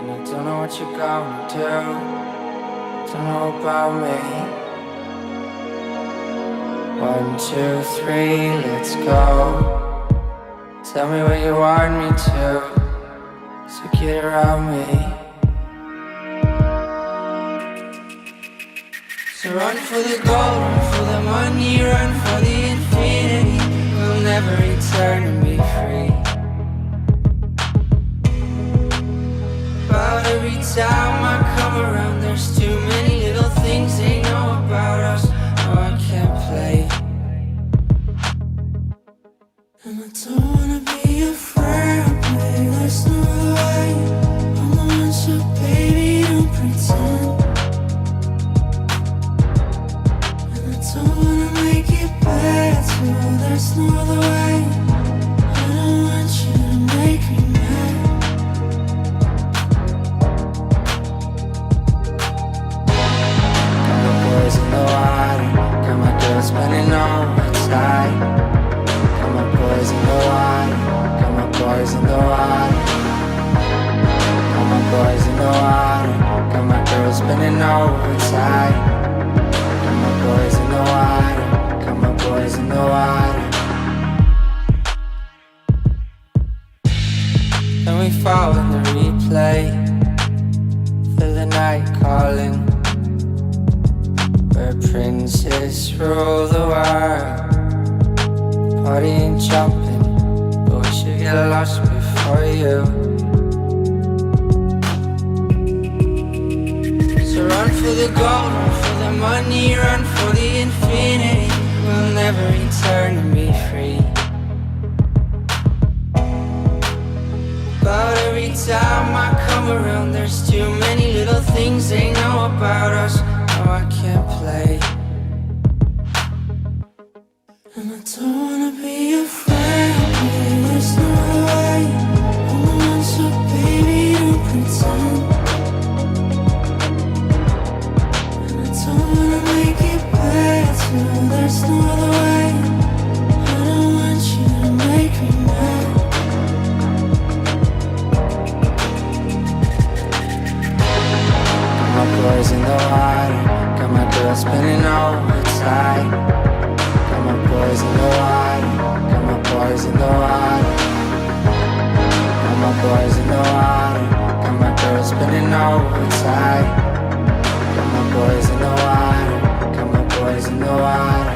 And I don't know what you're gonna do. Don't know about me. 1, 2, 3, let's go. Tell me what you want me to, so get around me. So run for the gold, run for the money, run for the infinity. We'll never return and be free. But every time I come around, there's too many little things they know about us. No, I can't play. And I don't wanna be your friend, babe, that's no way. I'm the one, so baby, don't pretend. And I don't wanna make it better, there's no other way. I don't want you to make me mad. Got my boys in the water, got my girl spending overtime. Got my boys in the water, got my boys in the water. Got my boys in the water, got my girl spending overtime. Got my boys in the water, got my boys in the water. Then we fall in the replay, feel the night calling, where princes rule the world. Partying, jumping, but we should get lost before you. So run for the gold, run for the money, run for the infinity. We'll never return and be free. But every time I come around, there's too many little things they know about us. No, I can't play. And I don't wanna be your friend, babe, there's no way. I'm the one, so baby, don't pretend. And I don't wanna make it better, there's no other way. I don't want you to make me mad. Got my boys in the water, got my girl spinning overtime. Got my boys in the water, got my boys in the water. Got my boys in the water, got my girl spinning overtime. Got my boys in the water, got my boys in the water.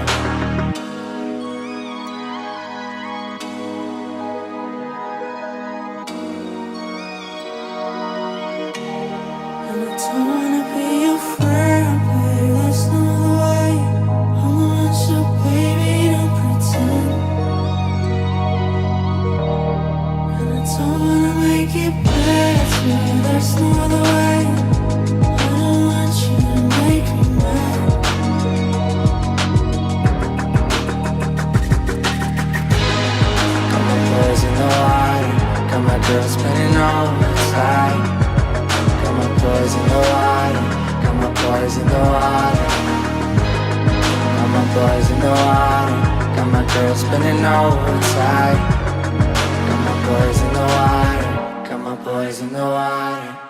And I don't wanna be your friend, babe, that's no way. I'm the one, so baby, don't pretend. And I don't wanna make it better, there's no other way. I don't want you to make me mad. Got my boys in the water, got my girl spinning overtime. Got my boys in the water, got my boys in the water. Got my boys in the water, got my girl spinning overtime. Got my boys in the water, got my boys in the water.